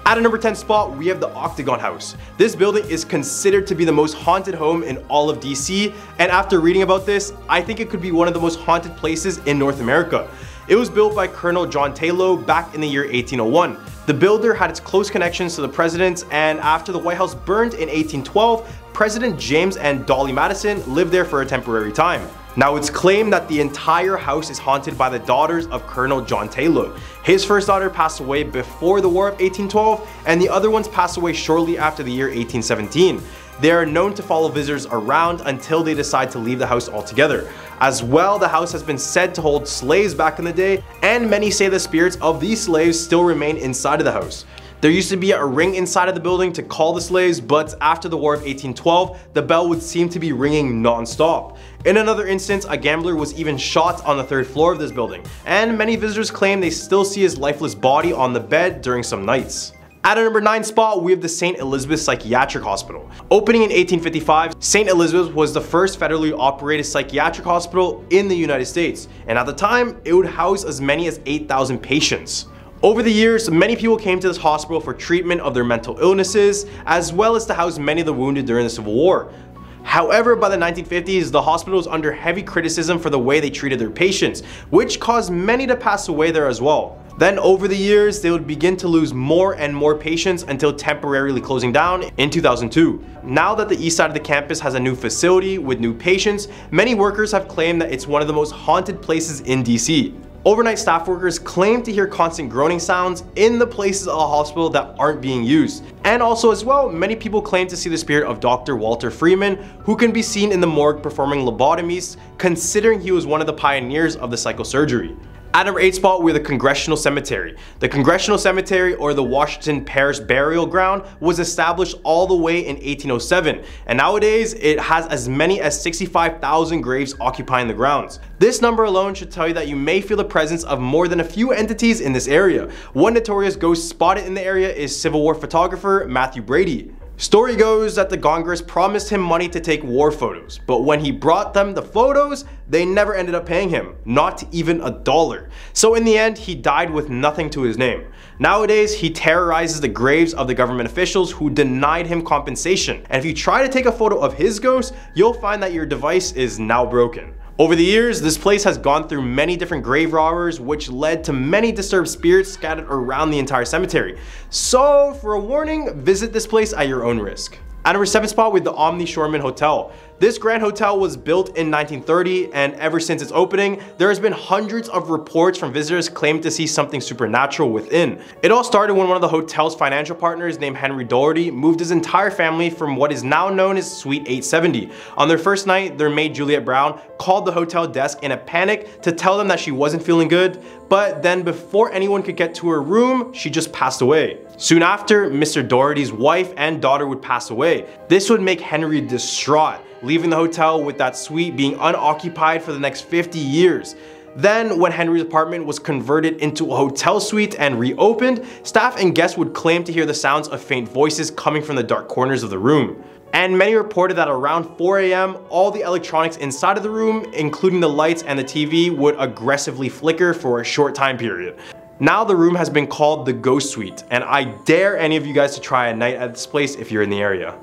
At a number 10 spot, we have the Octagon House. This building is considered to be the most haunted home in all of DC, and after reading about this, I think it could be one of the most haunted places in North America. It was built by Colonel John Taylor back in the year 1801. The builder had its close connections to the presidents, and after the White House burned in 1812, President James and Dolly Madison lived there for a temporary time. Now it's claimed that the entire house is haunted by the daughters of Colonel John Taylor. His first daughter passed away before the War of 1812, and the other ones passed away shortly after the year 1817. They are known to follow visitors around until they decide to leave the house altogether. As well, the house has been said to hold slaves back in the day, and many say the spirits of these slaves still remain inside of the house. There used to be a ring inside of the building to call the slaves, but after the War of 1812, the bell would seem to be ringing non-stop. In another instance, a gambler was even shot on the 3rd floor of this building, and many visitors claim they still see his lifeless body on the bed during some nights. At a number 9 spot, we have the St. Elizabeth Psychiatric Hospital. Opening in 1855, St. Elizabeth was the first federally operated psychiatric hospital in the United States, and at the time, it would house as many as 8,000 patients. Over the years, many people came to this hospital for treatment of their mental illnesses, as well as to house many of the wounded during the Civil War. However, by the 1950s, the hospital was under heavy criticism for the way they treated their patients, which caused many to pass away there as well. Then over the years, they would begin to lose more and more patients until temporarily closing down in 2002. Now that the east side of the campus has a new facility with new patients, many workers have claimed that it's one of the most haunted places in DC. Overnight staff workers claim to hear constant groaning sounds in the places of the hospital that aren't being used. And also as well, many people claim to see the spirit of Dr. Walter Freeman, who can be seen in the morgue performing lobotomies, considering he was one of the pioneers of the psychosurgery. At number 8 spot, we have the Congressional Cemetery. The Congressional Cemetery, or the Washington Parish Burial Ground, was established all the way in 1807, and nowadays it has as many as 65,000 graves occupying the grounds. This number alone should tell you that you may feel the presence of more than a few entities in this area. One notorious ghost spotted in the area is Civil War photographer Matthew Brady. Story goes that the Congress promised him money to take war photos, but when he brought them the photos, they never ended up paying him, not even $1. So in the end, he died with nothing to his name. Nowadays, he terrorizes the graves of the government officials who denied him compensation, and if you try to take a photo of his ghost, you'll find that your device is now broken. Over the years, this place has gone through many different grave robbers, which led to many disturbed spirits scattered around the entire cemetery. So, for a warning, visit this place at your own risk. At number 7 spot, with the Omni Shoreman Hotel. This grand hotel was built in 1930, and ever since its opening, there has been hundreds of reports from visitors claiming to see something supernatural within. It all started when one of the hotel's financial partners named Henry Doherty moved his entire family from what is now known as Suite 870. On their first night, their maid Juliet Brown called the hotel desk in a panic to tell them that she wasn't feeling good, but then before anyone could get to her room, she just passed away. Soon after, Mr. Doherty's wife and daughter would pass away. This would make Henry distraught, leaving the hotel with that suite being unoccupied for the next 50 years. Then, when Henry's apartment was converted into a hotel suite and reopened, staff and guests would claim to hear the sounds of faint voices coming from the dark corners of the room. And many reported that around 4 AM, all the electronics inside of the room, including the lights and the TV, would aggressively flicker for a short time period. Now the room has been called the Ghost Suite, and I dare any of you guys to try a night at this place if you're in the area.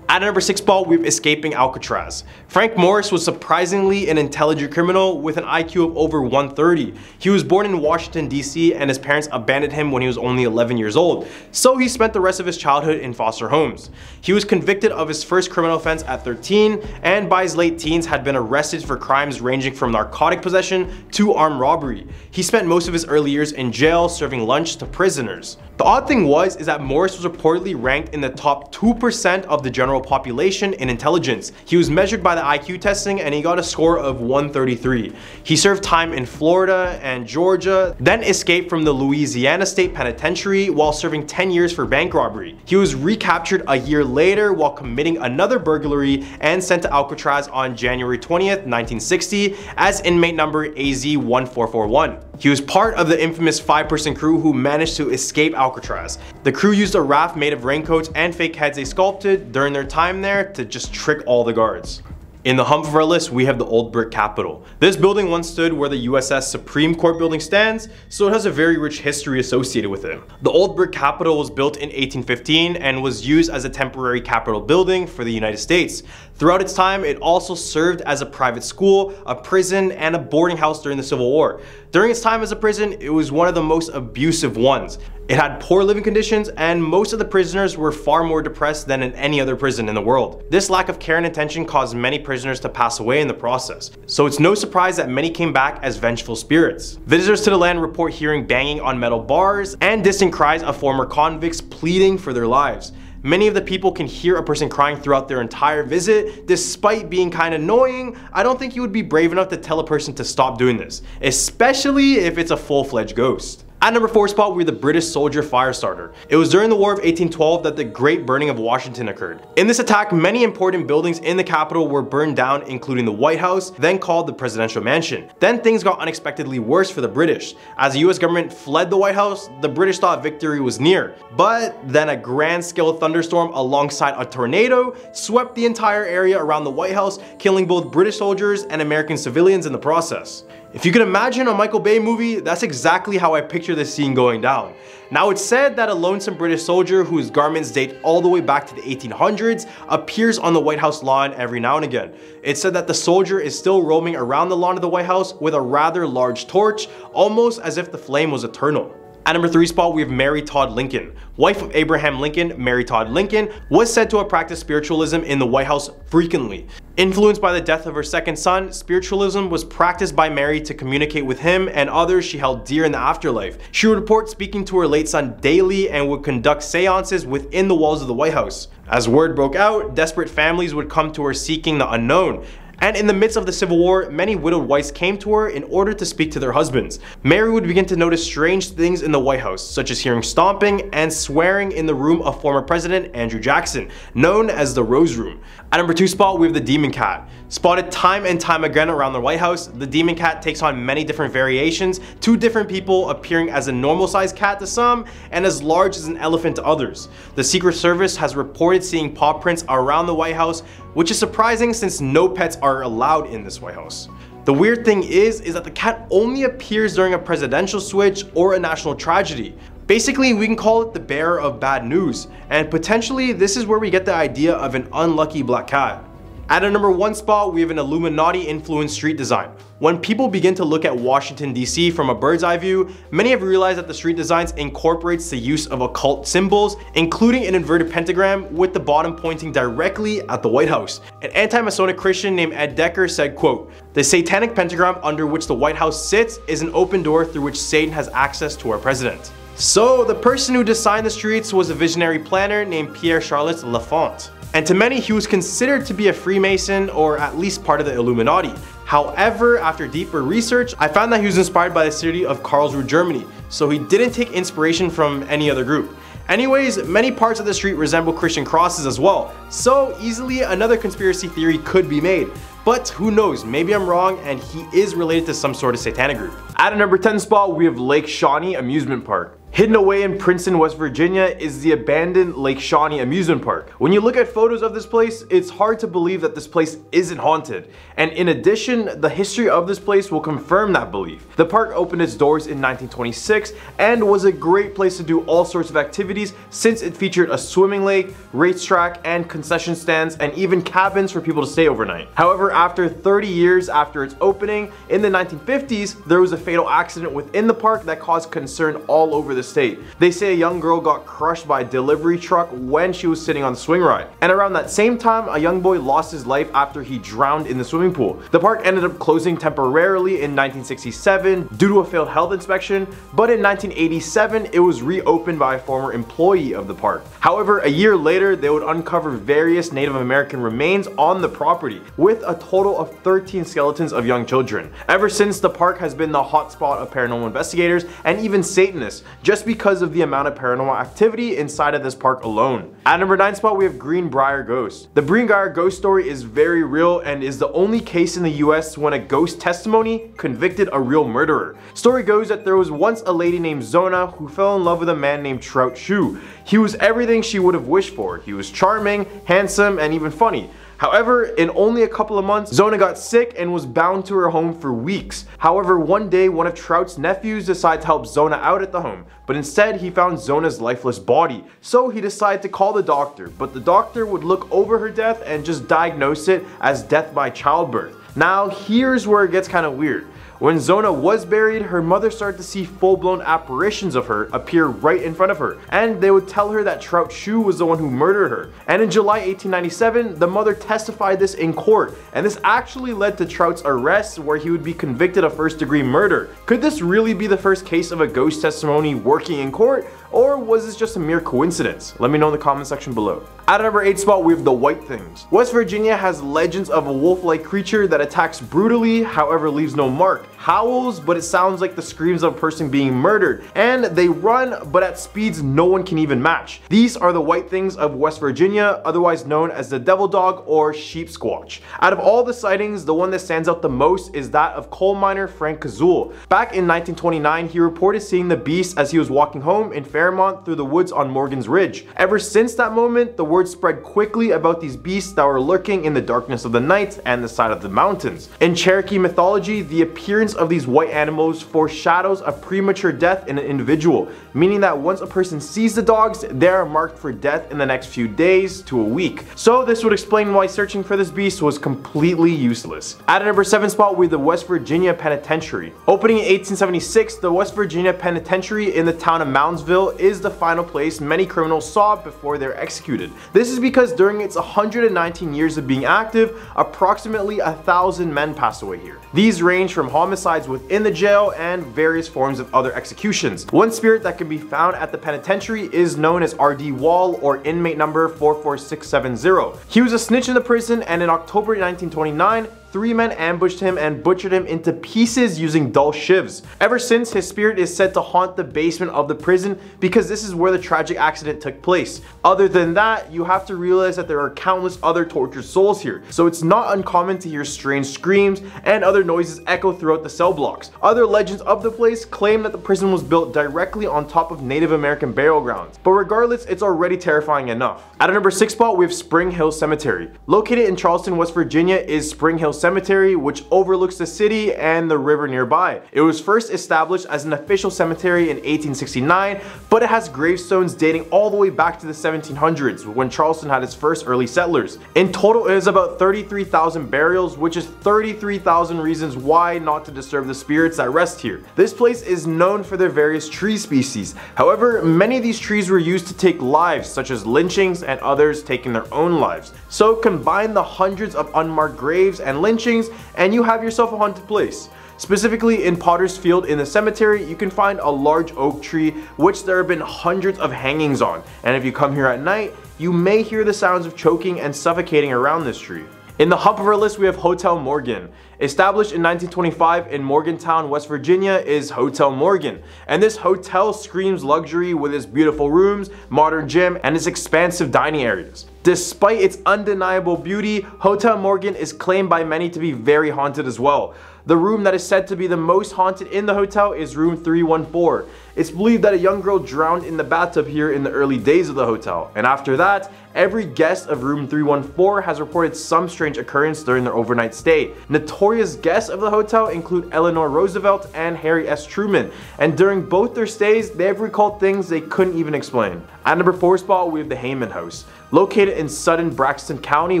At number 6 spot, we have Escaping Alcatraz. Frank Morris was surprisingly an intelligent criminal with an IQ of over 130. He was born in Washington, DC, and his parents abandoned him when he was only 11 years old, so he spent the rest of his childhood in foster homes. He was convicted of his first criminal offense at 13, and by his late teens had been arrested for crimes ranging from narcotic possession to armed robbery. He spent most of his early years in jail serving lunch to prisoners. The odd thing is that Morris was reportedly ranked in the top 2% of the general population in intelligence. He was measured by the IQ testing and he got a score of 133. He served time in Florida and Georgia, then escaped from the Louisiana State Penitentiary while serving 10 years for bank robbery. He was recaptured a year later while committing another burglary and sent to Alcatraz on January 20th, 1960 as inmate number AZ-1441. He was part of the infamous 5-person crew who managed to escape Alcatraz. The crew used a raft made of raincoats and fake heads they sculpted during their time there to just trick all the guards. In the hump of our list, we have the Old Brick Capitol. This building once stood where the USS Supreme Court building stands, so it has a very rich history associated with it. The Old Brick Capitol was built in 1815 and was used as a temporary Capitol building for the United States. Throughout its time, it also served as a private school, a prison, and a boarding house during the Civil War. During its time as a prison, it was one of the most abusive ones. It had poor living conditions, and most of the prisoners were far more depressed than in any other prison in the world. This lack of care and attention caused many prisoners to pass away in the process, so it's no surprise that many came back as vengeful spirits. Visitors to the land report hearing banging on metal bars and distant cries of former convicts pleading for their lives. Many of the people can hear a person crying throughout their entire visit. Despite being kind of annoying, I don't think you would be brave enough to tell a person to stop doing this, especially if it's a full-fledged ghost. At number 4 spot, we have the British soldier fire starter. It was during the War of 1812 that the Great Burning of Washington occurred. In this attack, many important buildings in the capital were burned down, including the White House, then called the Presidential Mansion. Then things got unexpectedly worse for the British. As the US government fled the White House, the British thought victory was near. But then a grand-scale thunderstorm alongside a tornado swept the entire area around the White House, killing both British soldiers and American civilians in the process. If you can imagine a Michael Bay movie, that's exactly how I picture this scene going down. Now, it's said that a lonesome British soldier whose garments date all the way back to the 1800s appears on the White House lawn every now and again. It's said that the soldier is still roaming around the lawn of the White House with a rather large torch, almost as if the flame was eternal. At number 3 spot, we have Mary Todd Lincoln. Wife of Abraham Lincoln, Mary Todd Lincoln was said to have practiced spiritualism in the White House frequently. Influenced by the death of her second son, spiritualism was practiced by Mary to communicate with him and others she held dear in the afterlife. She would report speaking to her late son daily and would conduct seances within the walls of the White House. As word broke out, desperate families would come to her seeking the unknown. And in the midst of the Civil War, many widowed wives came to her in order to speak to their husbands. Mary would begin to notice strange things in the White House, such as hearing stomping and swearing in the room of former President Andrew Jackson, known as the Rose Room. At number 2 spot, we have the Demon Cat. Spotted time and time again around the White House, the Demon Cat takes on many different variations, to different people appearing as a normal-sized cat to some and as large as an elephant to others. The Secret Service has reported seeing paw prints around the White House, which is surprising since no pets are allowed in this White House. The weird thing is that the cat only appears during a presidential switch or a national tragedy. Basically, we can call it the bearer of bad news, and potentially this is where we get the idea of an unlucky black cat. At a number 1 spot, we have an Illuminati-influenced street design. When people begin to look at Washington, D.C. from a bird's eye view, many have realized that the street designs incorporates the use of occult symbols, including an inverted pentagram with the bottom pointing directly at the White House. An anti-Masonic Christian named Ed Decker said, quote, "The satanic pentagram under which the White House sits is an open door through which Satan has access to our president." So the person who designed the streets was a visionary planner named Pierre-Charles L'Enfant. And to many, he was considered to be a Freemason or at least part of the Illuminati. However, after deeper research, I found that he was inspired by the city of Karlsruhe, Germany, so he didn't take inspiration from any other group. Anyways, many parts of the street resemble Christian crosses as well, so easily another conspiracy theory could be made. But who knows, maybe I'm wrong and he is related to some sort of satanic group. At a number 10 spot, we have Lake Shawnee Amusement Park. Hidden away in Princeton, West Virginia is the abandoned Lake Shawnee Amusement Park. When you look at photos of this place, it's hard to believe that this place isn't haunted. And in addition, the history of this place will confirm that belief. The park opened its doors in 1926 and was a great place to do all sorts of activities since it featured a swimming lake, racetrack, and concession stands, and even cabins for people to stay overnight. However, after 30 years after its opening, in the 1950s, there was a fatal accident within the park that caused concern all over the state. They say a young girl got crushed by a delivery truck when she was sitting on the swing ride. And around that same time, a young boy lost his life after he drowned in the swimming pool. The park ended up closing temporarily in 1967 due to a failed health inspection, but in 1987 it was reopened by a former employee of the park. However, a year later they would uncover various Native American remains on the property, with a total of 13 skeletons of young children. Ever since, the park has been the hotspot of paranormal investigators and even Satanists, just because of the amount of paranormal activity inside of this park alone. At number 9 spot, we have Greenbrier Ghost. The Greenbrier Ghost story is very real and is the only case in the US when a ghost testimony convicted a real murderer. Story goes that there was once a lady named Zona who fell in love with a man named Trout Shoe. He was everything she would have wished for. He was charming, handsome, and even funny. However, in only a couple of months, Zona got sick and was bound to her home for weeks. However, one day one of Trout's nephews decided to help Zona out at the home, but instead he found Zona's lifeless body. So he decided to call the doctor, but the doctor would look over her death and just diagnose it as death by childbirth. Now here's where it gets kind of weird. When Zona was buried, her mother started to see full-blown apparitions of her appear right in front of her, and they would tell her that Trout Shue was the one who murdered her. And in July 1897, the mother testified this in court, and this actually led to Trout's arrest, where he would be convicted of first-degree murder. Could this really be the first case of a ghost testimony working in court, or was this just a mere coincidence? Let me know in the comment section below. At number 8 spot, we have the White Things. West Virginia has legends of a wolf-like creature that attacks brutally, however leaves no mark, howls, but it sounds like the screams of a person being murdered, and they run, but at speeds no one can even match. These are the White Things of West Virginia, otherwise known as the Devil Dog or Sheep Squatch. Out of all the sightings, the one that stands out the most is that of coal miner Frank Kazul. Back in 1929, he reported seeing the beast as he was walking home in Fairmont through the woods on Morgan's Ridge. Ever since that moment, the word spread quickly about these beasts that were lurking in the darkness of the night and the side of the mountains. In Cherokee mythology, the appearance of these white animals foreshadows a premature death in an individual, meaning that once a person sees the dogs, they are marked for death in the next few days to a week. So this would explain why searching for this beast was completely useless. At number 7 spot, we have the West Virginia Penitentiary. Opening in 1876, the West Virginia Penitentiary in the town of Moundsville is the final place many criminals saw before they were executed. This is because during its 119 years of being active, approximately 1,000 men passed away here. These range from homicides within the jail and various forms of other executions. One spirit that can be found at the penitentiary is known as R.D. Wall, or inmate number 44670. He was a snitch in the prison, and in October 1929, 3 men ambushed him and butchered him into pieces using dull shivs. Ever since, his spirit is said to haunt the basement of the prison because this is where the tragic accident took place. Other than that, you have to realize that there are countless other tortured souls here, so it's not uncommon to hear strange screams and other noises echo throughout the cell blocks. Other legends of the place claim that the prison was built directly on top of Native American burial grounds, but regardless, it's already terrifying enough. At number 6 spot, we have Spring Hill Cemetery. Located in Charleston, West Virginia is Spring Hill Cemetery, which overlooks the city and the river nearby. It was first established as an official cemetery in 1869, but it has gravestones dating all the way back to the 1700s, when Charleston had its first early settlers. In total, it is about 33,000 burials, which is 33,000 reasons why not to disturb the spirits that rest here. This place is known for their various tree species. However, many of these trees were used to take lives, such as lynchings and others taking their own lives. So combine the hundreds of unmarked graves and lynchings, and you have yourself a haunted place. Specifically in Potter's Field in the cemetery, you can find a large oak tree which there have been hundreds of hangings on, and if you come here at night, you may hear the sounds of choking and suffocating around this tree. In the hump of our list, we have Hotel Morgan. Established in 1925 in Morgantown, West Virginia is Hotel Morgan, and this hotel screams luxury with its beautiful rooms, modern gym, and its expansive dining areas. Despite its undeniable beauty, Hotel Morgan is claimed by many to be very haunted as well. The room that is said to be the most haunted in the hotel is room 314. It's believed that a young girl drowned in the bathtub here in the early days of the hotel, and after that, every guest of room 314 has reported some strange occurrence during their overnight stay. Notorious guests of the hotel include Eleanor Roosevelt and Harry S. Truman, and during both their stays, they have recalled things they couldn't even explain. At number 4 spot, we have the Heyman House. Located in Sudden Braxton County,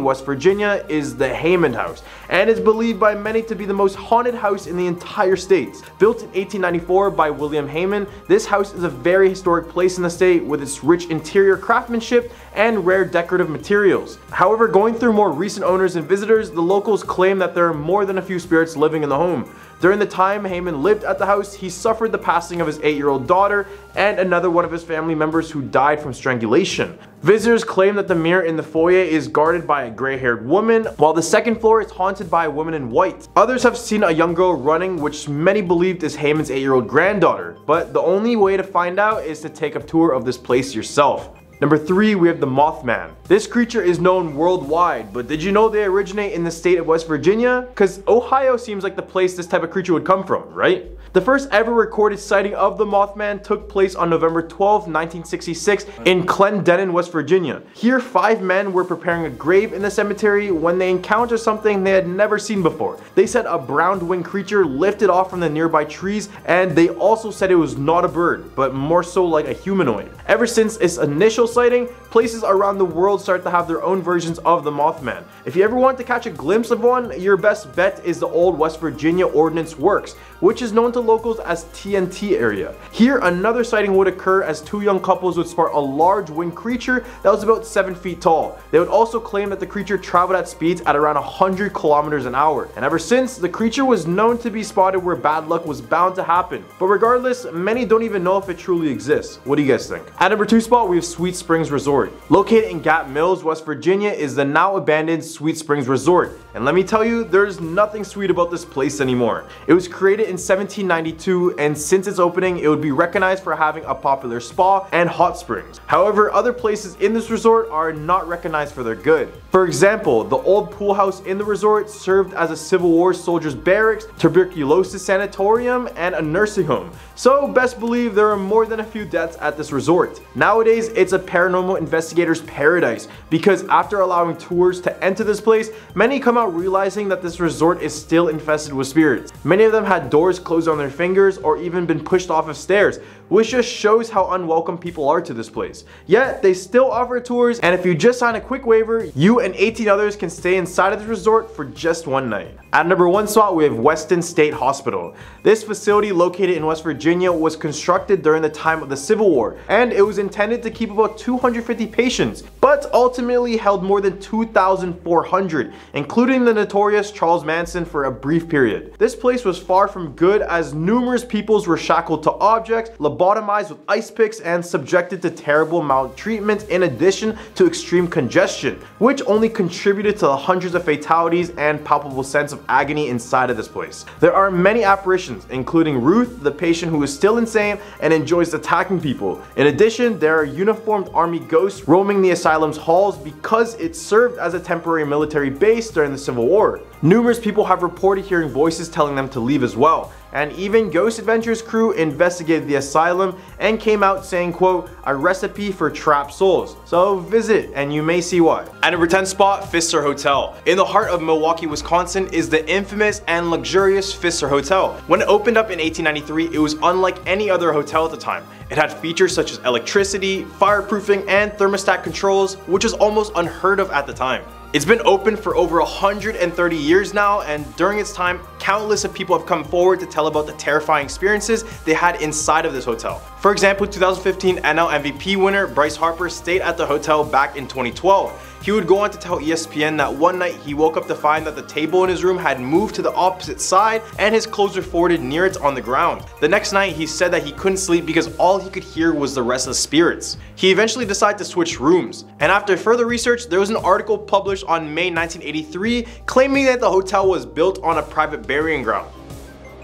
West Virginia is the Heyman House, and is believed by many to be the most haunted house in the entire state. Built in 1894 by William Heyman, this house is a very historic place in the state with its rich interior craftsmanship and rare decorative materials. However, going through more recent owners and visitors, the locals claim that there are more than a few spirits living in the home. During the time Heyman lived at the house, he suffered the passing of his 8-year-old daughter and another one of his family members who died from strangulation. Visitors claim that the mirror in the foyer is guarded by a gray-haired woman, while the second floor is haunted by a woman in white. Others have seen a young girl running, which many believed is Heyman's 8-year-old granddaughter, but the only way to find out is to take a tour of this place yourself. Number 3, we have the Mothman. This creature is known worldwide, but did you know they originate in the state of West Virginia? Because Ohio seems like the place this type of creature would come from, right? The first ever recorded sighting of the Mothman took place on November 12, 1966 in Clendenin, West Virginia. Here, 5 men were preparing a grave in the cemetery when they encountered something they had never seen before. They said a brown-winged creature lifted off from the nearby trees, and they also said it was not a bird, but more so like a humanoid. Ever since its initial sighting, places around the world start to have their own versions of the Mothman. If you ever want to catch a glimpse of one, your best bet is the old West Virginia Ordnance Works, which is known to locals as TNT area. Here, another sighting would occur as 2 young couples would spot a large winged creature that was about 7 feet tall. They would also claim that the creature traveled at speeds at around 100 kilometers an hour. And ever since, the creature was known to be spotted where bad luck was bound to happen. But regardless, many don't even know if it truly exists. What do you guys think? At number 2 spot, we have Sweet Springs Resort. Located in Gap Mills, West Virginia, is the now abandoned Sweet Springs Resort. And let me tell you, there's nothing sweet about this place anymore. It was created in 1792, and since its opening, it would be recognized for having a popular spa and hot springs. However, other places in this resort are not recognized for their good. For example, the old pool house in the resort served as a Civil War soldiers' barracks, tuberculosis sanatorium, and a nursing home. So best believe there are more than a few deaths at this resort. Nowadays, it's a paranormal investigator's paradise because after allowing tours to enter this place, many come out realizing that this resort is still infested with spirits. Many of them had doors closed on their fingers or even been pushed off of stairs, which just shows how unwelcome people are to this place. Yet, they still offer tours, and if you just sign a quick waiver, you and 18 others can stay inside of the resort for just one night. At number 1 spot, we have Weston State Hospital. This facility located in West Virginia was constructed during the time of the Civil War, and it was intended to keep about 250 patients, but ultimately held more than 2,400, including the notorious Charles Manson for a brief period. This place was far from good as numerous peoples were shackled to objects, lobotomized with ice picks, and subjected to terrible maltreatment in addition to extreme congestion, which only contributed to the hundreds of fatalities and palpable sense of agony inside of this place. There are many apparitions, including Ruth, the patient who is still insane and enjoys attacking people. In addition, there are uniformed army ghosts roaming the asylum's halls because it served as a temporary military base during the Civil War. Numerous people have reported hearing voices telling them to leave as well, and even Ghost Adventures crew investigated the asylum and came out saying, quote, a recipe for trapped souls. So visit and you may see why. At number 10 spot, Pfister Hotel. In the heart of Milwaukee, Wisconsin is the infamous and luxurious Pfister Hotel. When it opened up in 1893, it was unlike any other hotel at the time. It had features such as electricity, fireproofing, and thermostat controls, which was almost unheard of at the time. It's been open for over 130 years now, and during its time, countless of people have come forward to tell about the terrifying experiences they had inside of this hotel. For example, 2015 NL MVP winner Bryce Harper stayed at the hotel back in 2012. He would go on to tell ESPN that one night he woke up to find that the table in his room had moved to the opposite side and his clothes were folded near it on the ground. The next night he said that he couldn't sleep because all he could hear was the restless spirits. He eventually decided to switch rooms, and after further research, there was an article published on May 1983 claiming that the hotel was built on a private burying ground.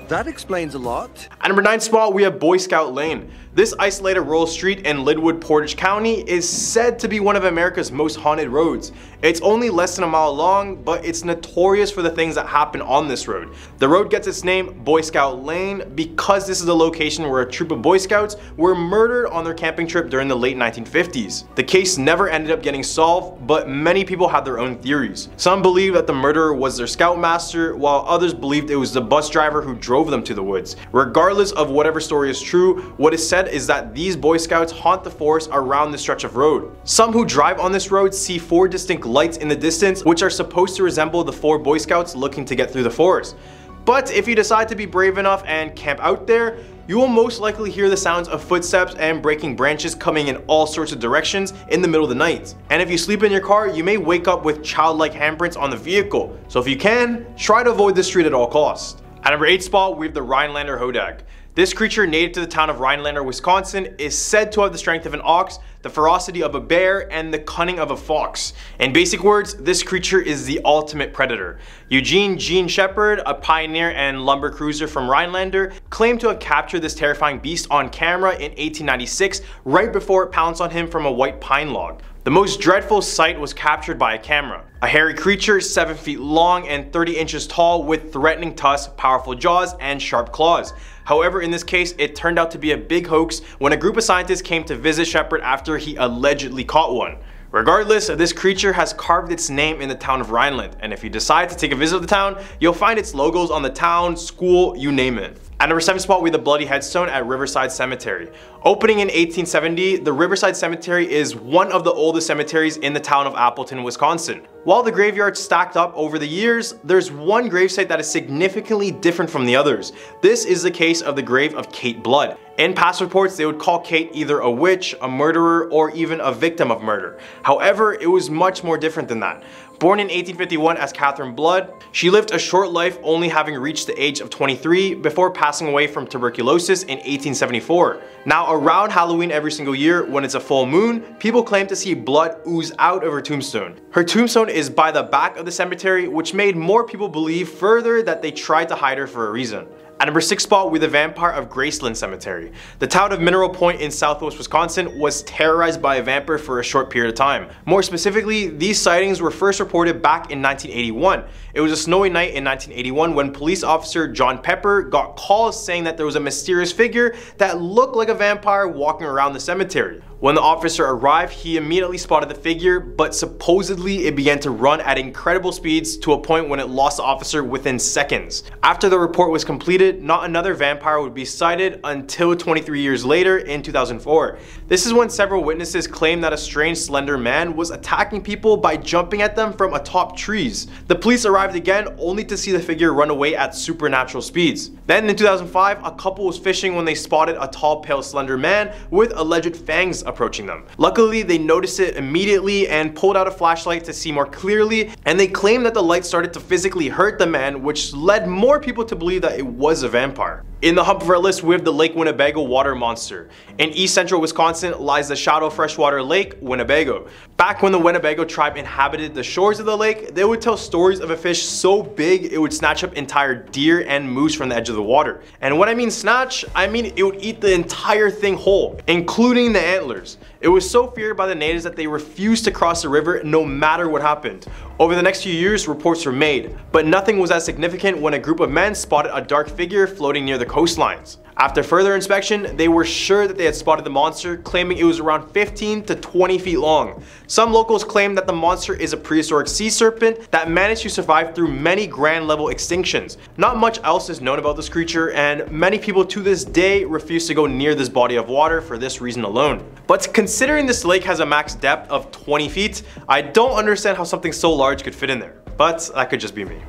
That explains a lot. At number 9 spot, we have Boy Scout Lane. This isolated rural street in Linwood, Portage County is said to be one of America's most haunted roads. It's only less than a mile long, but it's notorious for the things that happen on this road. The road gets its name, Boy Scout Lane, because this is the location where a troop of Boy Scouts were murdered on their camping trip during the late 1950s. The case never ended up getting solved, but many people had their own theories. Some believe that the murderer was their scoutmaster, while others believed it was the bus driver who drove them to the woods. Regardless of whatever story is true, what is said is that these Boy Scouts haunt the forest around this stretch of road. Some who drive on this road see 4 distinct lights in the distance, which are supposed to resemble the 4 Boy Scouts looking to get through the forest. But if you decide to be brave enough and camp out there, you will most likely hear the sounds of footsteps and breaking branches coming in all sorts of directions in the middle of the night. And if you sleep in your car, you may wake up with childlike handprints on the vehicle. So if you can, try to avoid this street at all costs. At number 8 spot, we have the Rhinelander Hodag. This creature, native to the town of Rhinelander, Wisconsin, is said to have the strength of an ox, the ferocity of a bear, and the cunning of a fox. In basic words, this creature is the ultimate predator. Eugene Gene Shepard, a pioneer and lumber cruiser from Rhinelander, claimed to have captured this terrifying beast on camera in 1896, right before it pounced on him from a white pine log. The most dreadful sight was captured by a camera. A hairy creature 7 feet long and 30 inches tall with threatening tusks, powerful jaws, and sharp claws. However, in this case, it turned out to be a big hoax when a group of scientists came to visit Shepard after he allegedly caught one. Regardless, this creature has carved its name in the town of Rhineland, and if you decide to take a visit of the town, you'll find its logos on the town, school, you name it. At number 7 spot, we have the Bloody Headstone at Riverside Cemetery. Opening in 1870, the Riverside Cemetery is one of the oldest cemeteries in the town of Appleton, Wisconsin. While the graveyard stacked up over the years, there's one gravesite that is significantly different from the others. This is the case of the grave of Kate Blood. In past reports, they would call Kate either a witch, a murderer, or even a victim of murder. However, it was much more different than that. Born in 1851 as Catherine Blood, she lived a short life, only having reached the age of 23 before passing away from tuberculosis in 1874. Now, around Halloween every single year, when it's a full moon, people claim to see blood ooze out of her tombstone. Her tombstone is by the back of the cemetery, which made more people believe further that they tried to hide her for a reason. At number 6 spot, we have the vampire of Graceland Cemetery. The town of Mineral Point in southwest Wisconsin was terrorized by a vampire for a short period of time. More specifically, these sightings were first reported back in 1981. It was a snowy night in 1981 when police officer John Pepper got calls saying that there was a mysterious figure that looked like a vampire walking around the cemetery. When the officer arrived, he immediately spotted the figure, but supposedly it began to run at incredible speeds to a point when it lost the officer within seconds. After the report was completed, not another vampire would be sighted until 23 years later in 2004. This is when several witnesses claimed that a strange slender man was attacking people by jumping at them from atop trees. The police arrived again only to see the figure run away at supernatural speeds. Then in 2005, a couple was fishing when they spotted a tall, pale, slender man with alleged fangs approaching them. Luckily, they noticed it immediately and pulled out a flashlight to see more clearly, and they claimed that the light started to physically hurt the man, which led more people to believe that it was a vampire. In the hump of our list, we have the Lake Winnebago water monster. In east central Wisconsin lies the shallow freshwater lake Winnebago. Back when the Winnebago tribe inhabited the shores of the lake, they would tell stories of a fish so big it would snatch up entire deer and moose from the edge of the water. And when I mean snatch, I mean it would eat the entire thing whole, including the antlers. It was so feared by the natives that they refused to cross the river no matter what happened. Over the next few years, reports were made, but nothing was as significant when a group of men spotted a dark figure floating near the coastlines. After further inspection, they were sure that they had spotted the monster, claiming it was around 15 to 20 feet long. Some locals claim that the monster is a prehistoric sea serpent that managed to survive through many grand level extinctions. Not much else is known about this creature, and many people to this day refuse to go near this body of water for this reason alone. But considering this lake has a max depth of 20 feet, I don't understand how something so large could fit in there. But that could just be me.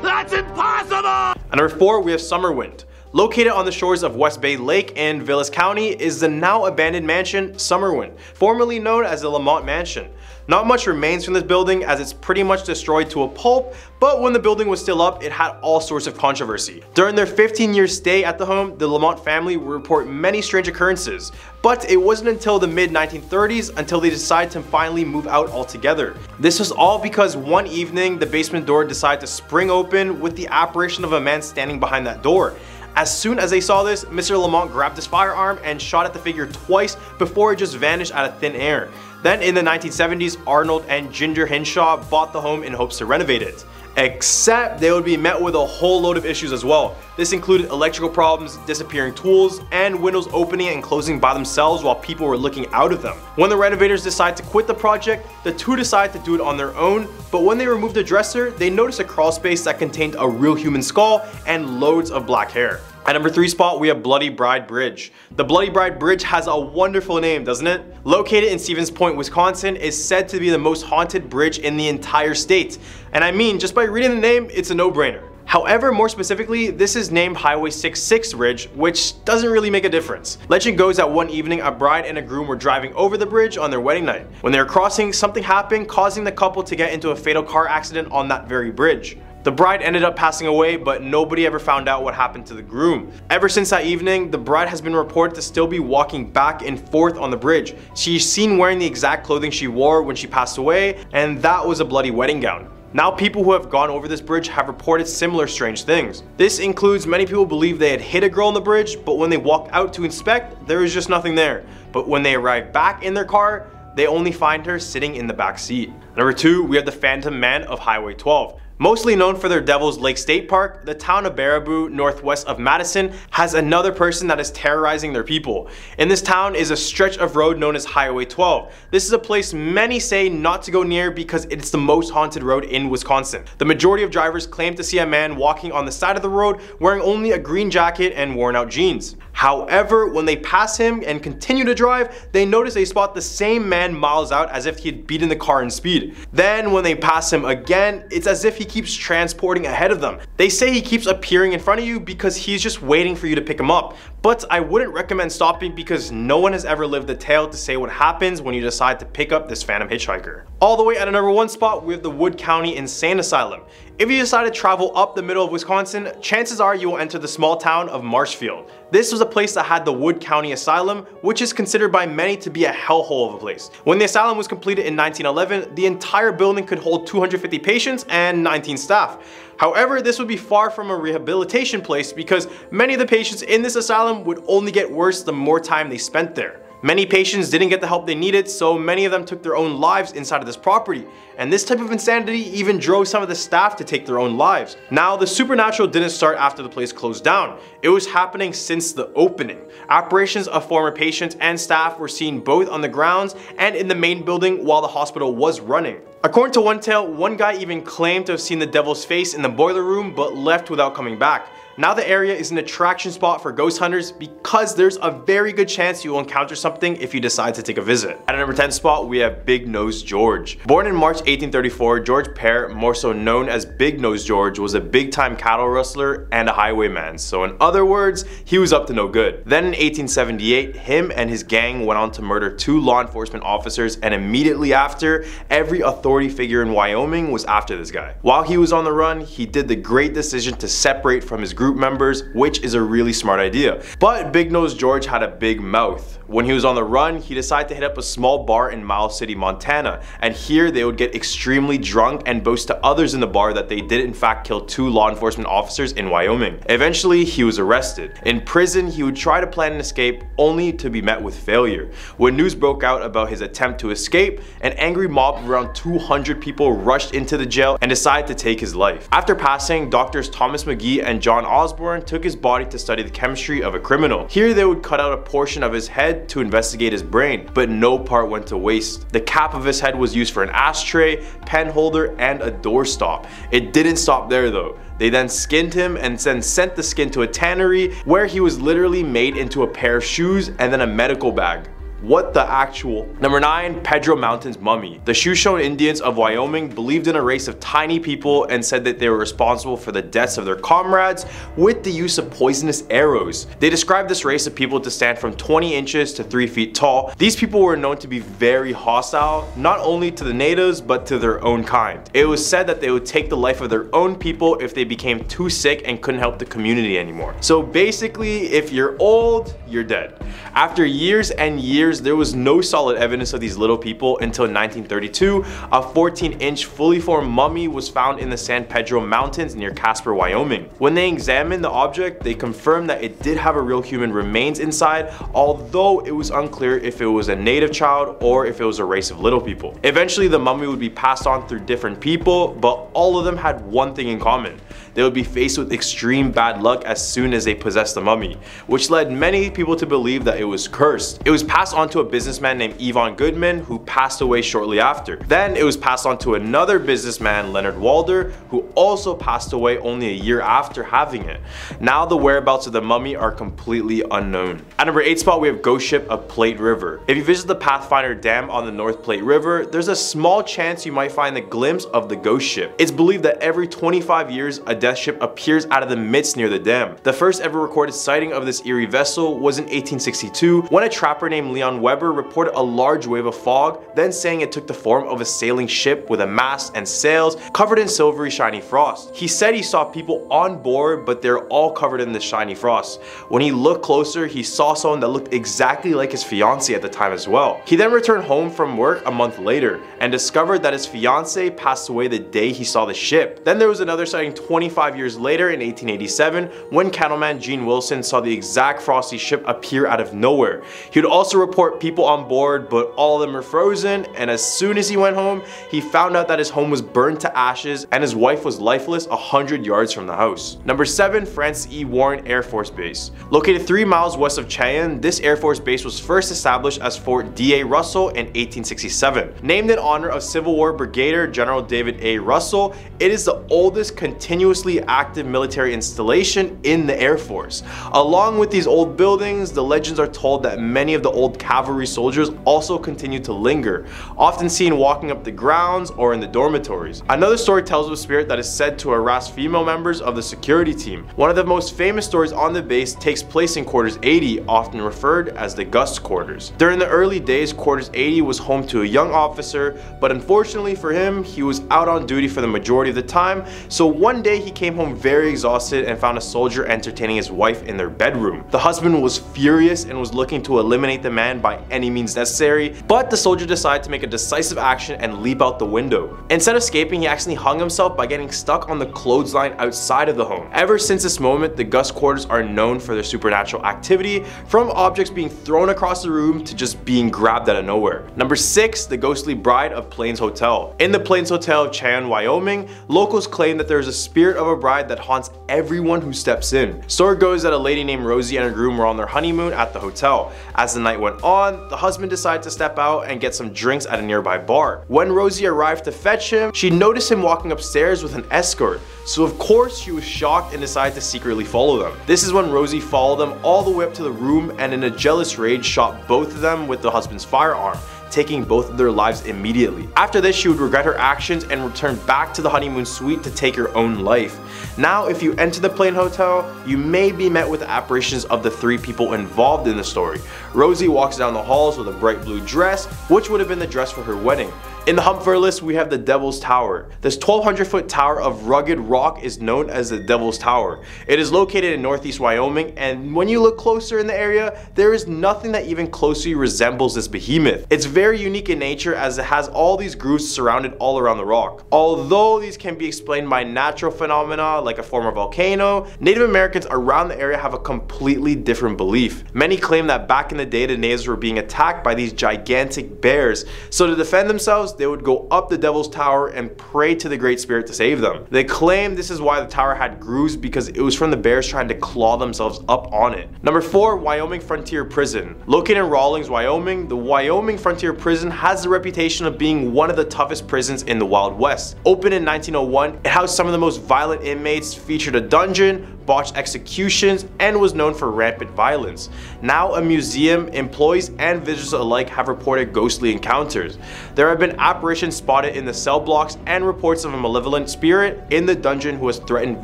That's impossible! At number 4, we have Summerwind. Located on the shores of West Bay Lake in Vilas County is the now abandoned mansion Summerwind, formerly known as the Lamont Mansion. Not much remains from this building as it's pretty much destroyed to a pulp, but when the building was still up, it had all sorts of controversy. During their 15-year stay at the home, the Lamont family would report many strange occurrences, but it wasn't until the mid-1930s until they decided to finally move out altogether. This was all because one evening, the basement door decided to spring open with the apparition of a man standing behind that door. As soon as they saw this, Mr. Lamont grabbed his firearm and shot at the figure twice before it just vanished out of thin air. Then in the 1970s, Arnold and Ginger Hinshaw bought the home in hopes to renovate it. Except they would be met with a whole load of issues as well. This included electrical problems, disappearing tools, and windows opening and closing by themselves while people were looking out of them. When the renovators decided to quit the project, the two decided to do it on their own, but when they removed the dresser, they noticed a crawl space that contained a real human skull and loads of black hair. At number 3 spot, we have Bloody Bride Bridge. The Bloody Bride Bridge has a wonderful name, doesn't it? Located in Stevens Point, Wisconsin, is said to be the most haunted bridge in the entire state. And I mean, just by reading the name, it's a no-brainer. However, more specifically, this is named Highway 66 Bridge, which doesn't really make a difference. Legend goes that one evening, a bride and a groom were driving over the bridge on their wedding night. When they were crossing, something happened, causing the couple to get into a fatal car accident on that very bridge. The bride ended up passing away, but nobody ever found out what happened to the groom. Ever since that evening, the bride has been reported to still be walking back and forth on the bridge. She's seen wearing the exact clothing she wore when she passed away, and that was a bloody wedding gown. Now people who have gone over this bridge have reported similar strange things. This includes many people believe they had hit a girl on the bridge, but when they walked out to inspect, there was just nothing there. But when they arrive back in their car, they only find her sitting in the back seat. Number 2, we have the Phantom Man of Highway 12. Mostly known for their Devil's Lake State Park, the town of Baraboo, northwest of Madison, has another person that is terrorizing their people. In this town is a stretch of road known as Highway 12. This is a place many say not to go near because it's the most haunted road in Wisconsin. The majority of drivers claim to see a man walking on the side of the road wearing only a green jacket and worn out jeans. However, when they pass him and continue to drive, they notice they spot the same man miles out as if he had beaten the car in speed. Then when they pass him again, it's as if he keeps transporting ahead of them. They say he keeps appearing in front of you because he's just waiting for you to pick him up. But I wouldn't recommend stopping because no one has ever lived the tale to say what happens when you decide to pick up this phantom hitchhiker. All the way at a number 1 spot, we have the Wood County Insane Asylum. If you decide to travel up the middle of Wisconsin, chances are you will enter the small town of Marshfield. This was a place that had the Wood County Asylum, which is considered by many to be a hellhole of a place. When the asylum was completed in 1911, the entire building could hold 250 patients and 19 staff. However, this would be far from a rehabilitation place because many of the patients in this asylum would only get worse the more time they spent there. Many patients didn't get the help they needed, so many of them took their own lives inside of this property. And this type of insanity even drove some of the staff to take their own lives. Now, the supernatural didn't start after the place closed down. It was happening since the opening. Apparitions of former patients and staff were seen both on the grounds and in the main building while the hospital was running. According to one tale, one guy even claimed to have seen the devil's face in the boiler room but left without coming back. Now the area is an attraction spot for ghost hunters because there's a very good chance you will encounter something if you decide to take a visit. At a number 10 spot, we have Big Nose George. Born in March 1834, George Pear, more so known as Big Nose George, was a big-time cattle rustler and a highwayman. So in other words, he was up to no good. Then in 1878, him and his gang went on to murder 2 law enforcement officers, and immediately after, every authority figure in Wyoming was after this guy. While he was on the run, he did the great decision to separate from his group members, which is a really smart idea. But Big Nose George had a big mouth. When he was on the run, he decided to hit up a small bar in Miles City, Montana, and here they would get extremely drunk and boast to others in the bar that they did in fact kill 2 law enforcement officers in Wyoming. Eventually, he was arrested. In prison, he would try to plan an escape only to be met with failure. When news broke out about his attempt to escape, an angry mob of around 200 people rushed into the jail and decided to take his life. After passing, doctors Thomas McGee and John Osborne took his body to study the chemistry of a criminal. Here they would cut out a portion of his head to investigate his brain, but no part went to waste. The cap of his head was used for an ashtray, pen holder, and a doorstop. It didn't stop there though. They then skinned him and then sent the skin to a tannery where he was literally made into a pair of shoes and then a medical bag. What the actual? Number 9, Pedro Mountain's mummy. The Shoshone Indians of Wyoming believed in a race of tiny people and said that they were responsible for the deaths of their comrades with the use of poisonous arrows. They described this race of people to stand from 20 inches to 3 feet tall. These people were known to be very hostile, not only to the natives, but to their own kind. It was said that they would take the life of their own people if they became too sick and couldn't help the community anymore. So basically, if you're old, you're dead. After years and years, there was no solid evidence of these little people until 1932, a 14-inch fully formed mummy was found in the San Pedro Mountains near Casper, Wyoming. When they examined the object, they confirmed that it did have a real human remains inside, although it was unclear if it was a native child or if it was a race of little people. Eventually, the mummy would be passed on through different people, but all of them had one thing in common. They would be faced with extreme bad luck as soon as they possessed the mummy, which led many people to believe that it was cursed. It was passed on to a businessman named Yvonne Goodman, who passed away shortly after. Then it was passed on to another businessman, Leonard Walder, who also passed away only a year after having it. Now the whereabouts of the mummy are completely unknown. At number 8 spot, we have Ghost Ship of Plate River. If you visit the Pathfinder Dam on the North Plate River, there's a small chance you might find a glimpse of the ghost ship. It's believed that every 25 years, a death ship appears out of the midst near the dam. The first ever recorded sighting of this eerie vessel was in 1862 when a trapper named Leon John Weber reported a large wave of fog, then saying it took the form of a sailing ship with a mast and sails covered in silvery shiny frost. He said he saw people on board, but they're all covered in this shiny frost. When he looked closer, he saw someone that looked exactly like his fiancée at the time as well. He then returned home from work a month later and discovered that his fiancée passed away the day he saw the ship. Then there was another sighting 25 years later in 1887 when cattleman Gene Wilson saw the exact frosty ship appear out of nowhere. He would also report people on board, but all of them were frozen, and as soon as he went home, he found out that his home was burned to ashes and his wife was lifeless 100 yards from the house. Number 7. Francis E. Warren Air Force Base. Located 3 miles west of Cheyenne, this Air Force Base was first established as Fort D.A. Russell in 1867. Named in honor of Civil War Brigadier General David A. Russell, it is the oldest continuously active military installation in the Air Force. Along with these old buildings, the legends are told that many of the old cavalry soldiers also continue to linger, often seen walking up the grounds or in the dormitories. Another story tells of a spirit that is said to harass female members of the security team. One of the most famous stories on the base takes place in Quarters 80, often referred as the Gus Quarters. During the early days, Quarters 80 was home to a young officer, but unfortunately for him, he was out on duty for the majority of the time, so one day he came home very exhausted and found a soldier entertaining his wife in their bedroom. The husband was furious and was looking to eliminate the man by any means necessary, but the soldier decided to make a decisive action and leap out the window. Instead of escaping, he accidentally hung himself by getting stuck on the clothesline outside of the home. Ever since this moment, the Gus Quarters are known for their supernatural activity, from objects being thrown across the room to just being grabbed out of nowhere. Number 6. The Ghostly Bride of Plains Hotel. In the Plains Hotel of Cheyenne, Wyoming, locals claim that there is a spirit of a bride that haunts everyone who steps in. Story goes that a lady named Rosie and her groom were on their honeymoon at the hotel. As the night went on, the husband decided to step out and get some drinks at a nearby bar. When Rosie arrived to fetch him, she noticed him walking upstairs with an escort, so of course she was shocked and decided to secretly follow them. This is when Rosie followed them all the way up to the room and in a jealous rage shot both of them with the husband's firearm, taking both of their lives immediately. After this, she would regret her actions and return back to the honeymoon suite to take her own life. Now, if you enter the Plain Hotel, you may be met with apparitions of the 3 people involved in the story. Rosie walks down the halls with a bright blue dress, which would have been the dress for her wedding. In the Humphrey list, we have the Devil's Tower. This 1,200-foot tower of rugged rock is known as the Devil's Tower. It is located in northeast Wyoming, and when you look closer in the area, there is nothing that even closely resembles this behemoth. It's very unique in nature as it has all these grooves surrounded all around the rock. Although these can be explained by natural phenomena like a former volcano, Native Americans around the area have a completely different belief. Many claim that back in the day, the natives were being attacked by these gigantic bears, so to defend themselves, they would go up the Devil's Tower and pray to the Great Spirit to save them. They claim this is why the tower had grooves, because it was from the bears trying to claw themselves up on it. Number 4. Wyoming Frontier Prison. Located in Rawlins, Wyoming, the Wyoming Frontier Prison has the reputation of being one of the toughest prisons in the Wild West. Opened in 1901, it housed some of the most violent inmates, featured a dungeon, botched executions, and was known for rampant violence. Now a museum, employees and visitors alike have reported ghostly encounters. There have been apparitions spotted in the cell blocks and reports of a malevolent spirit in the dungeon who has threatened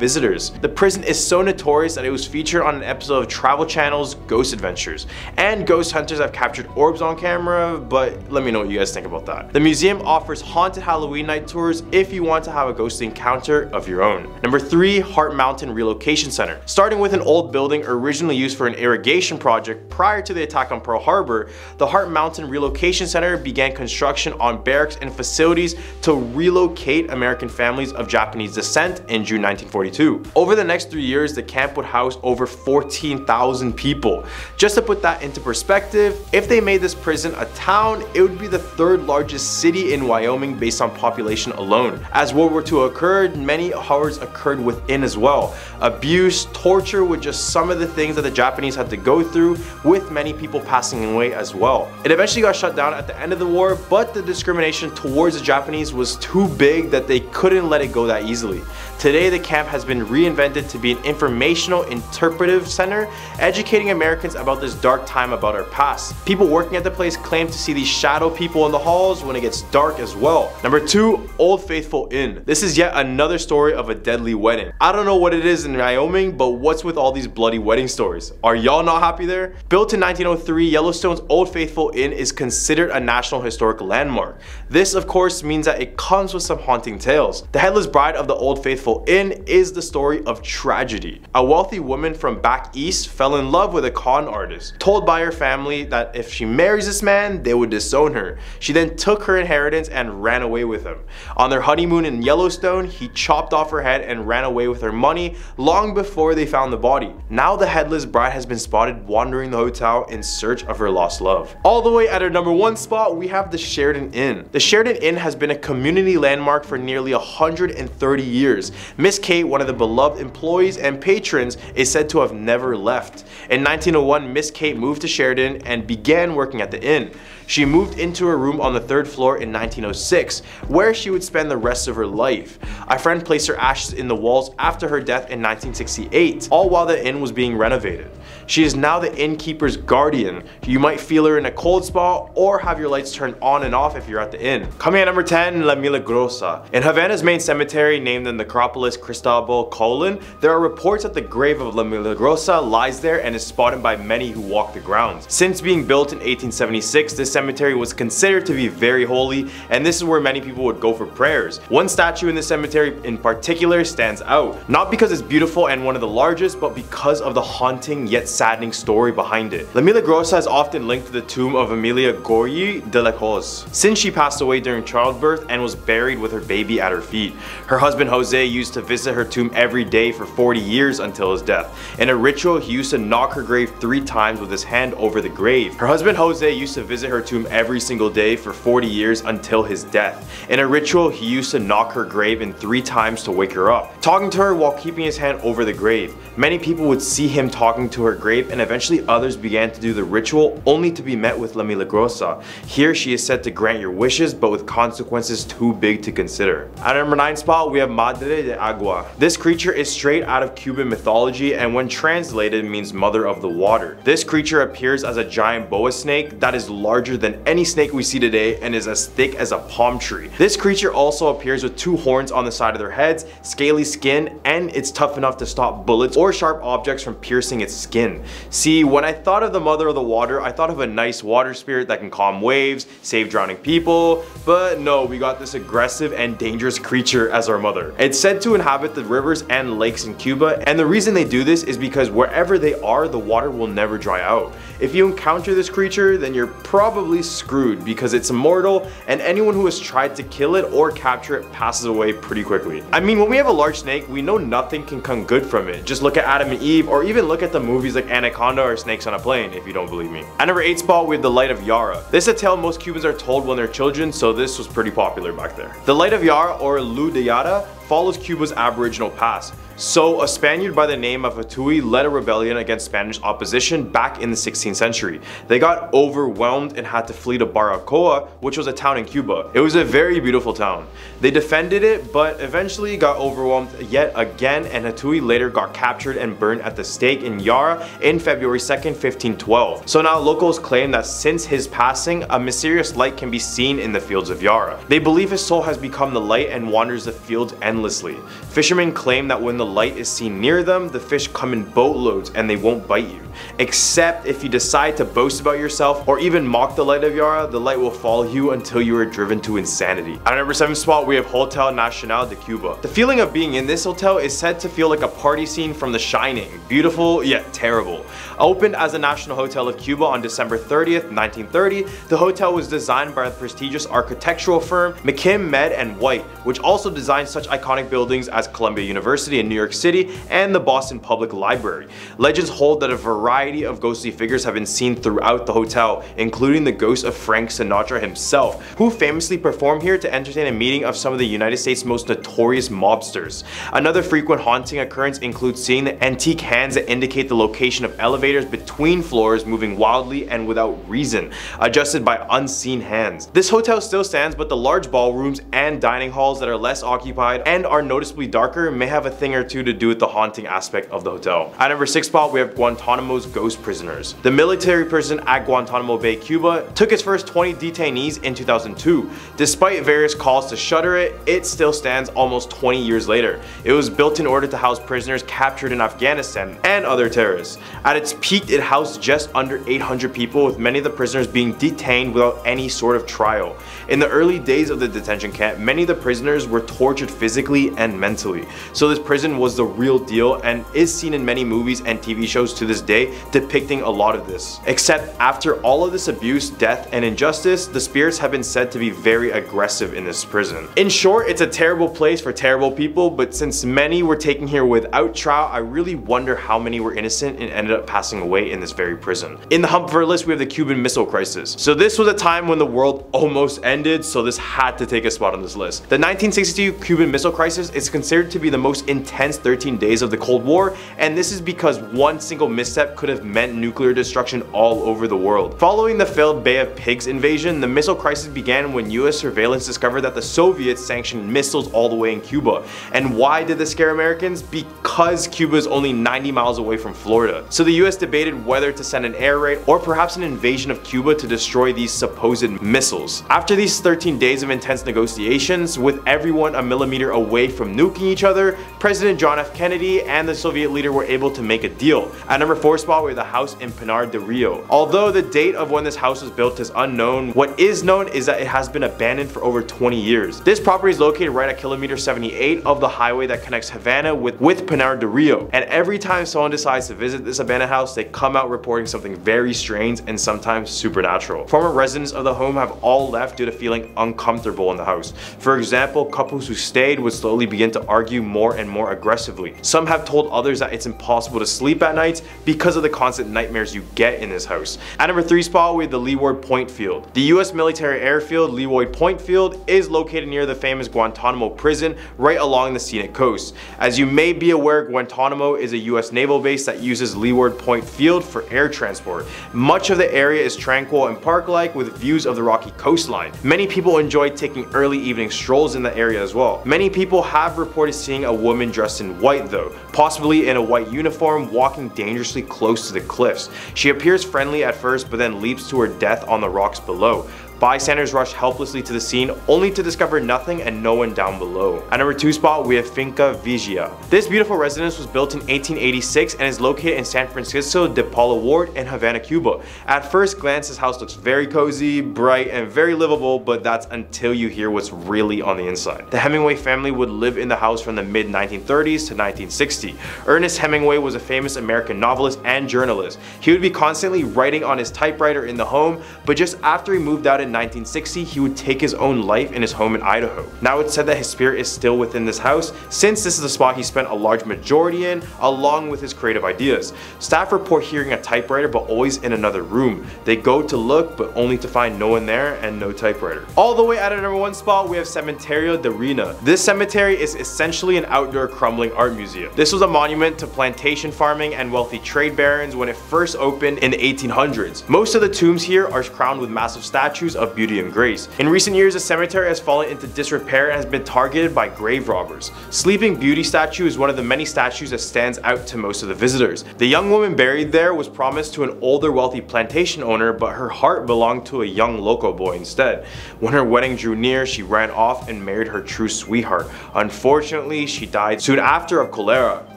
visitors. The prison is so notorious that it was featured on an episode of Travel Channel's Ghost Adventures, and ghost hunters have captured orbs on camera, but let me know what you guys think about that. The museum offers haunted Halloween night tours if you want to have a ghostly encounter of your own. Number 3. Heart Mountain Relocation Center. Starting with an old building originally used for an irrigation project prior to the attack on Pearl Harbor, the Heart Mountain Relocation Center began construction on barracks and facilities to relocate American families of Japanese descent in June 1942. Over the next 3 years, the camp would house over 14,000 people. Just to put that into perspective, if they made this prison a town, it would be the 3rd largest city in Wyoming based on population alone. As World War II occurred, many horrors occurred within as well. Abuse, torture were just some of the things that the Japanese had to go through, with many people passing away as well. It eventually got shut down at the end of the war, but the discrimination towards the Japanese was too big that they couldn't let it go that easily. Today, the camp has been reinvented to be an informational, interpretive center, educating Americans about this dark time about our past. People working at the place claim to see these shadow people in the halls when it gets dark as well. Number 2. Old Faithful Inn. This is yet another story of a deadly wedding. I don't know what it is in Wyoming Wyoming, but what's with all these bloody wedding stories? Are y'all not happy there? Built in 1903, Yellowstone's Old Faithful Inn is considered a National Historic Landmark. This of course means that it comes with some haunting tales. The Headless Bride of the Old Faithful Inn is the story of tragedy. A wealthy woman from back east fell in love with a con artist, told by her family that if she marries this man, they would disown her. She then took her inheritance and ran away with him. On their honeymoon in Yellowstone, he chopped off her head and ran away with her money long before they found the body. Now the Headless Bride has been spotted wandering the hotel in search of her lost love. All the way at our number 1 spot, we have the Sheridan Inn. The Sheridan Inn has been a community landmark for nearly 130 years. Miss Kate, one of the beloved employees and patrons, is said to have never left. In 1901, Miss Kate moved to Sheridan and began working at the inn. She moved into her room on the 3rd floor in 1906, where she would spend the rest of her life. A friend placed her ashes in the walls after her death in 1968, all while the inn was being renovated. She is now the innkeeper's guardian. You might feel her in a cold spot or have your lights turned on and off if you're at the inn. Coming at number 10, La Milagrosa. In Havana's main cemetery named the Necropolis Cristobal Colon, there are reports that the grave of La Milagrosa lies there and is spotted by many who walk the grounds. Since being built in 1876, this cemetery was considered to be very holy, and this is where many people would go for prayers. One statue in the cemetery in particular stands out, not because it's beautiful and one of the largest, but because of the haunting yet saddening story behind it. La Milagrosa is often linked to the tomb of Emilia Goyi de la Hoz, since she passed away during childbirth and was buried with her baby at her feet. Her husband Jose used to visit her tomb every day for 40 years until his death. In a ritual, he used to knock her grave 3 times with his hand over the grave. Her husband Jose used to visit her tomb every single day for 40 years until his death. In a ritual, he used to knock her grave in 3 times to wake her up, talking to her while keeping his hand over the grave. Many people would see him talking to her grave, and eventually others began to do the ritual, only to be met with La Milagrosa. Here she is said to grant your wishes, but with consequences too big to consider. At our number 9 spot, we have Madre de Agua. This creature is straight out of Cuban mythology, and when translated means mother of the water. This creature appears as a giant boa snake that is larger than any snake we see today and is as thick as a palm tree. This creature also appears with 2 horns on the side of their heads, scaly skin, and it's tough enough to stop bullets or sharp objects from piercing its skin. See, when I thought of the mother of the water, I thought of a nice water spirit that can calm waves, save drowning people, but no, we got this aggressive and dangerous creature as our mother. It's said to inhabit the rivers and lakes in Cuba, and the reason they do this is because wherever they are, the water will never dry out. If you encounter this creature, then you're probably screwed because it's immortal, and anyone who has tried to kill it or capture it passes away pretty quickly. I mean, when we have a large snake, we know nothing can come good from it. Just look at Adam and Eve, or even look at the movies like Anaconda or Snakes on a Plane if you don't believe me. At number 8 spot, we have the Light of Yara. This is a tale most Cubans are told when they're children, so this was pretty popular back there. The Light of Yara, or Luz de Yara, follows Cuba's Aboriginal past. So, a Spaniard by the name of Atui led a rebellion against Spanish opposition back in the 16th century. They got overwhelmed and had to flee to Baracoa, which was a town in Cuba. It was a very beautiful town. They defended it, but eventually got overwhelmed yet again, and Atui later got captured and burned at the stake in Yara in February 2nd, 1512. So now locals claim that since his passing, a mysterious light can be seen in the fields of Yara. They believe his soul has become the light and wanders the fields endlessly. Fishermen claim that when the light is seen near them, the fish come in boatloads and they won't bite you. Except if you decide to boast about yourself or even mock the Light of Yara, the light will follow you until you are driven to insanity. At our number 7 spot, we have Hotel Nacional de Cuba. The feeling of being in this hotel is said to feel like a party scene from The Shining. Beautiful, yet terrible. Opened as the National Hotel of Cuba on December 30th, 1930, the hotel was designed by the prestigious architectural firm McKim, Med & White, which also designed such iconic buildings as Columbia University in New York City and the Boston Public Library. Legends hold that a variety of ghostly figures have been seen throughout the hotel, including the ghost of Frank Sinatra himself, who famously performed here to entertain a meeting of some of the United States' most notorious mobsters. Another frequent haunting occurrence includes seeing the antique hands that indicate the location of elevators between floors moving wildly and without reason, adjusted by unseen hands. This hotel still stands, but the large ballrooms and dining halls that are less occupied and are noticeably darker may have a thing or two to do with the haunting aspect of the hotel. At number 6 spot, we have Guantanamo's ghost prisoners. The military prison at Guantanamo Bay, Cuba took its first 20 detainees in 2002. Despite various calls to shutter it, it still stands almost 20 years later. It was built in order to house prisoners captured in Afghanistan and other terrorists. At its peak, it housed just under 800 people, with many of the prisoners being detained without any sort of trial. In the early days of the detention camp, many of the prisoners were tortured physically and mentally. So this prison was the real deal and is seen in many movies and TV shows to this day depicting a lot of this. Except after all of this abuse, death, and injustice, the spirits have been said to be very aggressive in this prison. In short, it's a terrible place for terrible people, but since many were taken here without trial, I really wonder how many were innocent and ended up passing away in this very prison. In the hump of our list, we have the Cuban Missile Crisis. So this was a time when the world almost ended, so this had to take a spot on this list. The 1962 Cuban Missile Crisis is considered to be the most intense 13 days of the Cold War, and this is because one single misstep could have meant nuclear destruction all over the world. Following the failed Bay of Pigs invasion, the missile crisis began when US surveillance discovered that the Soviets sanctioned missiles all the way in Cuba. And why did this scare Americans? Because Cuba is only 90 miles away from Florida. So the US debated whether to send an air raid or perhaps an invasion of Cuba to destroy these supposed missiles. After these 13 days of intense negotiations, with everyone a millimeter away from nuking each other, President John F. Kennedy and the Soviet leader were able to make a deal. At number 4 spot, we have the house in Pinar del Rio. Although the date of when this house was built is unknown, what is known is that it has been abandoned for over 20 years. This property is located right at kilometer 78 of the highway that connects Havana with Pinar del Rio. And every time someone decides to visit this abandoned house, they come out reporting something very strange and sometimes supernatural. Former residents of the home have all left due to feeling uncomfortable in the house. For example, couples who stayed would slowly begin to argue more and more aggressively. Some have told others that it's impossible to sleep at night because of the constant nightmares you get in this house. At number 3 spot, we have the Leeward Point Field. The US military airfield, Leeward Point Field, is located near the famous Guantanamo prison right along the scenic coast. As you may be aware, Guantanamo is a US naval base that uses Leeward Point Field for air transport. Much of the area is tranquil and park-like with views of the rocky coastline. Many people enjoy taking early evening strolls in the area as well. Many people have reported seeing a woman dressed in white though, possibly in a white uniform, walking dangerously close to the cliffs. She appears friendly at first but then leaps to her death on the rocks below. Bystanders rush helplessly to the scene only to discover nothing and no one down below. At number 2 spot, we have Finca Vigia. This beautiful residence was built in 1886 and is located in San Francisco de Paula Ward in Havana, Cuba. At first glance, this house looks very cozy, bright, and very livable, but that's until you hear what's really on the inside. The Hemingway family would live in the house from the mid-1930s to 1960. Ernest Hemingway was a famous American novelist and journalist. He would be constantly writing on his typewriter in the home, but just after he moved out in 1960, he would take his own life in his home in Idaho. Now it's said that his spirit is still within this house, since this is the spot he spent a large majority in, along with his creative ideas. Staff report hearing a typewriter but always in another room. They go to look but only to find no one there and no typewriter. All the way at our number 1 spot, we have Cementerio de Reina. This cemetery is essentially an outdoor crumbling art museum. This was a monument to plantation farming and wealthy trade barons when it first opened in the 1800s. Most of the tombs here are crowned with massive statues of beauty and grace. In recent years, the cemetery has fallen into disrepair and has been targeted by grave robbers. Sleeping Beauty statue is one of the many statues that stands out to most of the visitors. The young woman buried there was promised to an older wealthy plantation owner, but her heart belonged to a young local boy instead. When her wedding drew near, she ran off and married her true sweetheart. Unfortunately, she died soon after of cholera.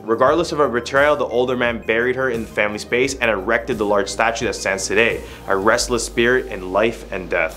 Regardless of her betrayal, the older man buried her in the family space and erected the large statue that stands today, a restless spirit in life and death.